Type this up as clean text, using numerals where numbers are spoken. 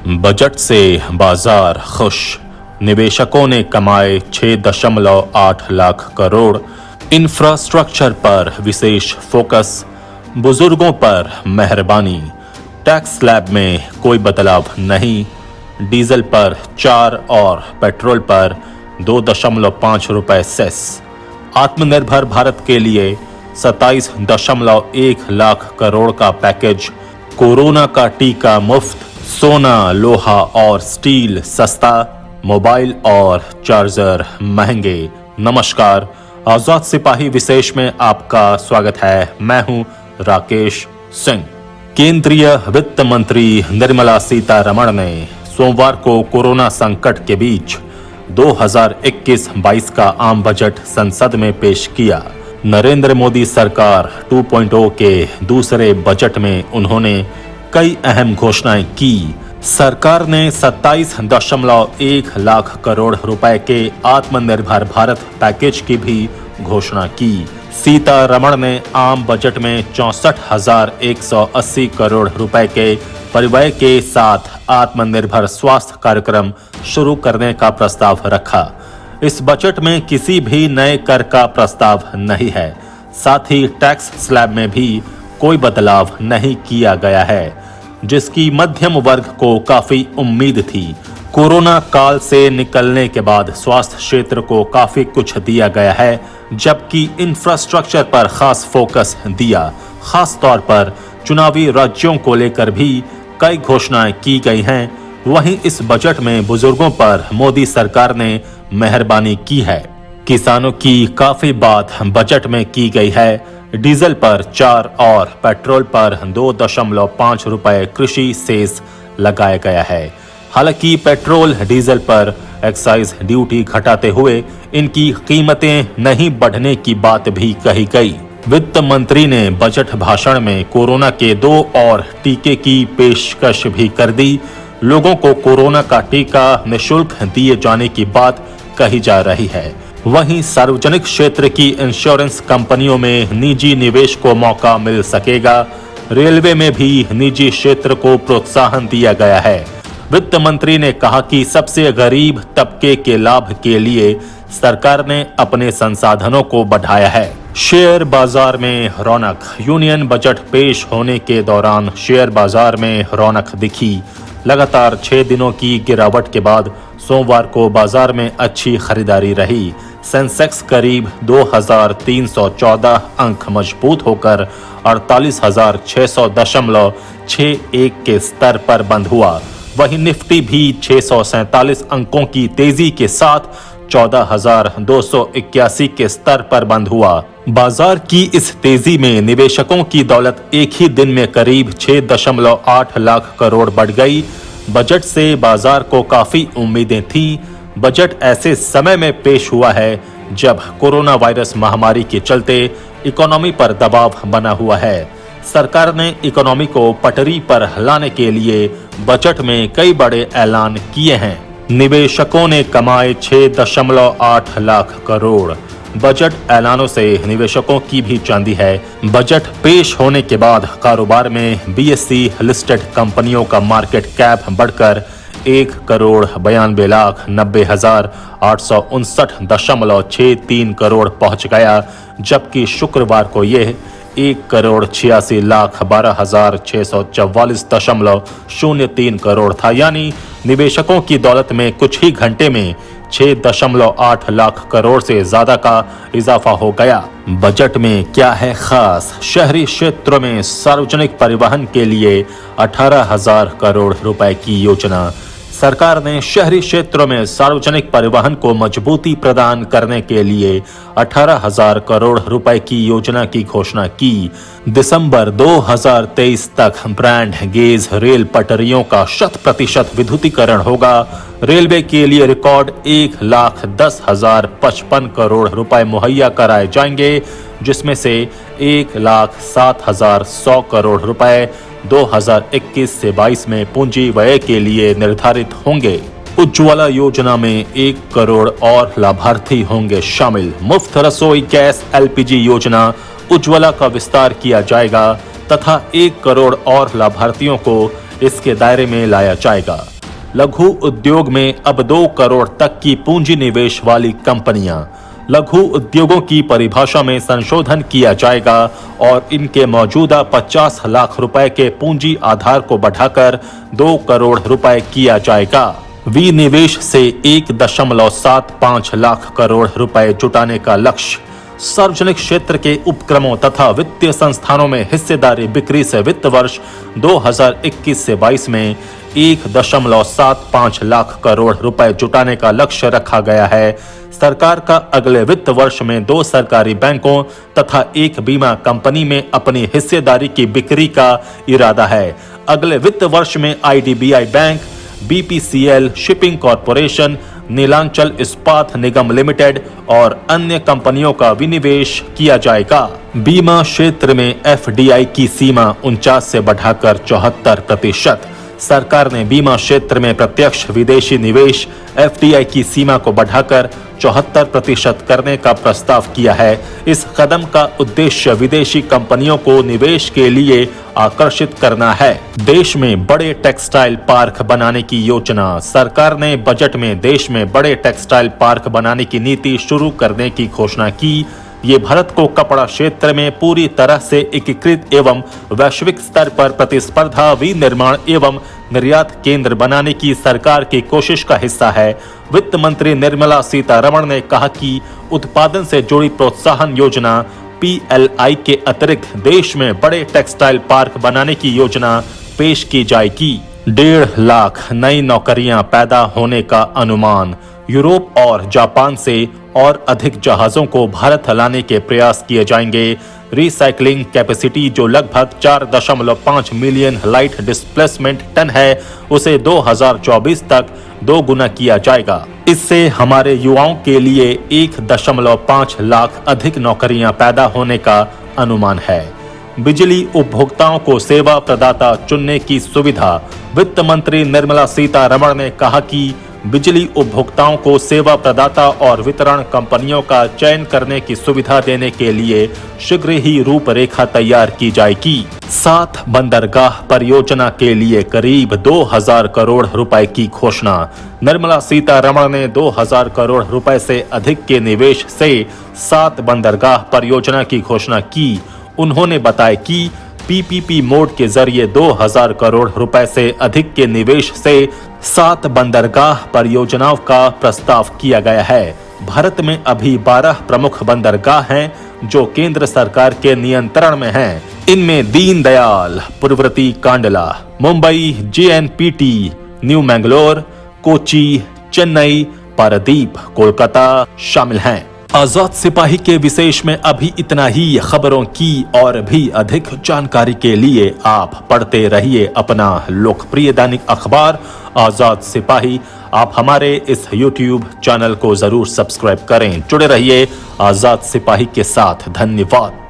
Budget से बाजार खुश, निवेशकों ने कमाए 6.8 लाख करोड़। इंफ्रास्ट्रक्चर पर विशेष फोकस, बुजुर्गों पर मेहरबानी। टैक्स स्लैब में कोई बदलाव नहीं। डीजल पर 4 और पेट्रोल पर 2.5 रुपए सेस। आत्मनिर्भर भारत के लिए 27.1 लाख करोड़ का पैकेज। कोरोना का टीका मुफ्त, सोना, लोहा और स्टील सस्ता, मोबाइल और चार्जर महंगे। नमस्कार, आजाद सिपाही विशेष में आपका स्वागत है। मैं हूं राकेश सिंह। केंद्रीय वित्त मंत्री निर्मला सीतारमण ने सोमवार को कोरोना संकट के बीच 2021-22 का आम बजट संसद में पेश किया। नरेंद्र मोदी सरकार 2.0 के दूसरे बजट में उन्होंने कई अहम घोषणाएं की। सरकार ने 27.1 लाख करोड़ रुपए के आत्मनिर्भर भारत पैकेज की भी घोषणा की। सीतारमण ने आम बजट में 64,180 करोड़ रुपए के परिव्यय के साथ आत्मनिर्भर स्वास्थ्य कार्यक्रम शुरू करने का प्रस्ताव रखा। इस बजट में किसी भी नए कर का प्रस्ताव नहीं है। साथ ही टैक्स स्लैब में भी कोई बदलाव नहीं किया गया है, जिसकी मध्यम वर्ग को काफी उम्मीद थी। कोरोना काल से निकलने के बाद स्वास्थ्य क्षेत्र को काफी कुछ दिया गया है, जबकि इंफ्रास्ट्रक्चर पर खास फोकस दिया। खास तौर पर चुनावी राज्यों को लेकर भी कई घोषणाएं की गई हैं। वहीं इस बजट में बुजुर्गों पर मोदी सरकार ने मेहरबानी की है। किसानों की काफी बात बजट में की गई है। डीजल पर 4 और पेट्रोल पर 2.5 रुपए कृषि सेस लगाया गया है। हालांकि पेट्रोल डीजल पर एक्साइज ड्यूटी घटाते हुए इनकी कीमतें नहीं बढ़ने की बात भी कही गई। वित्त मंत्री ने बजट भाषण में कोरोना के 2 और टीके की पेशकश भी कर दी। लोगों को कोरोना का टीका निःशुल्क दिए जाने की बात कही जा रही है। वहीं सार्वजनिक क्षेत्र की इंश्योरेंस कंपनियों में निजी निवेश को मौका मिल सकेगा। रेलवे में भी निजी क्षेत्र को प्रोत्साहन दिया गया है। वित्त मंत्री ने कहा कि सबसे गरीब तबके के लाभ के लिए सरकार ने अपने संसाधनों को बढ़ाया है। शेयर बाजार में रौनक। यूनियन बजट पेश होने के दौरान शेयर बाजार में रौनक दिखी। लगातार 6 दिनों की गिरावट के बाद सोमवार को बाजार में अच्छी खरीदारी रही। सेंसेक्स करीब 2,314 अंक मजबूत होकर 48,600.61 के स्तर पर बंद हुआ। वहीं निफ्टी भी 647 अंकों की तेजी के साथ 14,281 के स्तर पर बंद हुआ। बाजार की इस तेजी में निवेशकों की दौलत एक ही दिन में करीब 6.8 लाख करोड़ बढ़ गई। बजट से बाजार को काफी उम्मीदें थीं। बजट ऐसे समय में पेश हुआ है जब कोरोना वायरस महामारी के चलते इकोनॉमी पर दबाव बना हुआ है। सरकार ने इकोनॉमी को पटरी पर लाने के लिए बजट में कई बड़े ऐलान किए हैं। निवेशकों ने कमाए 6.8 लाख करोड़। बजट ऐलानों से निवेशकों की भी चांदी है। बजट पेश होने के बाद कारोबार में बीएसई लिस्टेड कंपनियों का मार्केट कैप बढ़कर 1,92,859.63 करोड़ पहुंच गया, जबकि शुक्रवार को यह 1,86,12,644.03 करोड़ था। यानी निवेशकों की दौलत में कुछ ही घंटे में 6.8 लाख करोड़ से ज्यादा का इजाफा हो गया। बजट में क्या है खास? शहरी क्षेत्रों में सार्वजनिक परिवहन के लिए 18,000 करोड़ रुपए की योजना। सरकार ने शहरी क्षेत्रों में सार्वजनिक परिवहन को मजबूती प्रदान करने के लिए 18,000 करोड़ रुपए की योजना की घोषणा की। दिसंबर 2023 तक ब्रॉड गेज रेल पटरियों का 100% विद्युतीकरण होगा। रेलवे के लिए रिकॉर्ड 1,10,055 करोड़ रुपए मुहैया कराए जाएंगे, जिसमें से 1,07,100 करोड़ रुपए 2021 से 22 में पूंजी व्यय के लिए निर्धारित होंगे। उज्ज्वला योजना में 1 करोड़ और लाभार्थी होंगे शामिल। मुफ्त रसोई गैस एलपीजी योजना उज्ज्वला का विस्तार किया जाएगा तथा 1 करोड़ और लाभार्थियों को इसके दायरे में लाया जाएगा। लघु उद्योग में अब 2 करोड़ तक की पूंजी निवेश वाली कंपनियां। लघु उद्योगों की परिभाषा में संशोधन किया जाएगा और इनके मौजूदा 50 लाख रुपए के पूंजी आधार को बढ़ाकर 2 करोड़ रुपए किया जाएगा। विनिवेश से 1.75 लाख करोड़ रुपए जुटाने का लक्ष्य। सार्वजनिक क्षेत्र के उपक्रमों तथा वित्तीय संस्थानों में हिस्सेदारी बिक्री से वित्त वर्ष 2021 से 22 में 1.75 लाख करोड़ रुपए जुटाने का लक्ष्य रखा गया है। सरकार का अगले वित्त वर्ष में 2 सरकारी बैंकों तथा 1 बीमा कंपनी में अपनी हिस्सेदारी की बिक्री का इरादा है। अगले वित्त वर्ष में IDBI बैंक, BPCL shipping corporation, Nilanchal Ispat Nigam limited और अन्य कंपनियों का विनिवेश किया जाएगा। बीमा क्षेत्र में FDI की सीमा 49 से बढ़ाकर 74%। सरकार ने बीमा क्षेत्र में प्रत्यक्ष विदेशी निवेश FDI की सीमा को बढ़ाकर 74% करने का प्रस्ताव किया है। इस कदम का उद्देश्य विदेशी कंपनियों को निवेश के लिए आकर्षित करना है। देश में बड़े टेक्सटाइल पार्क बनाने की योजना। सरकार ने बजट में देश में बड़े टेक्सटाइल पार्क बनाने की नीति शुरू करने की घोषणा की। ये भारत को कपड़ा क्षेत्र में पूरी तरह से एकीकृत एवं वैश्विक स्तर पर प्रतिस्पर्धा, विनिर्माण एवं निर्यात केंद्र बनाने की सरकार की कोशिश का हिस्सा है। वित्त मंत्री निर्मला सीतारमण ने कहा कि उत्पादन से जुड़ी प्रोत्साहन योजना PLI के अतिरिक्त देश में बड़े टेक्सटाइल पार्क बनाने की योजना पेश की जाएगी। 1.5 लाख नई नौकरियां पैदा होने का अनुमान। यूरोप और जापान से और अधिक जहाजों को भारत लाने के प्रयास किए जाएंगे। रिसाइकलिंग कैपेसिटी जो लगभग 4.5 मिलियन लाइट डिस्प्लेसमेंट टन है, उसे 2024 तक 2 गुना किया जाएगा। इससे हमारे युवाओं के लिए 1.5 लाख अधिक नौकरियां पैदा होने का अनुमान है। बिजली उपभोक्ताओं को सेवा प्रदाता चुनने की सुविधा। वित्त मंत्री निर्मला सीतारमण ने कहा कि बिजली उपभोक्ताओं को सेवा प्रदाता और वितरण कंपनियों का चयन करने की सुविधा देने के लिए शीघ्र ही रूपरेखा तैयार की जाएगी। 7 बंदरगाह परियोजना के लिए करीब 2000 करोड़ रुपए की घोषणा। निर्मला सीतारमण ने 2000 करोड़ रुपए से अधिक के निवेश से 7 बंदरगाह परियोजना की घोषणा की। उन्होंने बताया कि PPP मोड के जरिए 2000 करोड़ रुपए से अधिक के निवेश से 7 बंदरगाह परियोजनाओं का प्रस्ताव किया गया है। भारत में अभी 12 प्रमुख बंदरगाह हैं जो केंद्र सरकार के नियंत्रण में हैं। इनमें दीनदयाल, पूर्ववर्ती कांडला, मुंबई, JNPT, न्यू मैंगलोर, कोची, चेन्नई, पारादीप, कोलकाता शामिल हैं। आजाद सिपाही के विशेष में अभी इतना ही। खबरों की और भी अधिक जानकारी के लिए आप पढ़ते रहिए अपना लोकप्रिय दैनिक अखबार आजाद सिपाही। आप हमारे इस YouTube चैनल को जरूर सब्सक्राइब करें। जुड़े रहिए आजाद सिपाही के साथ। धन्यवाद।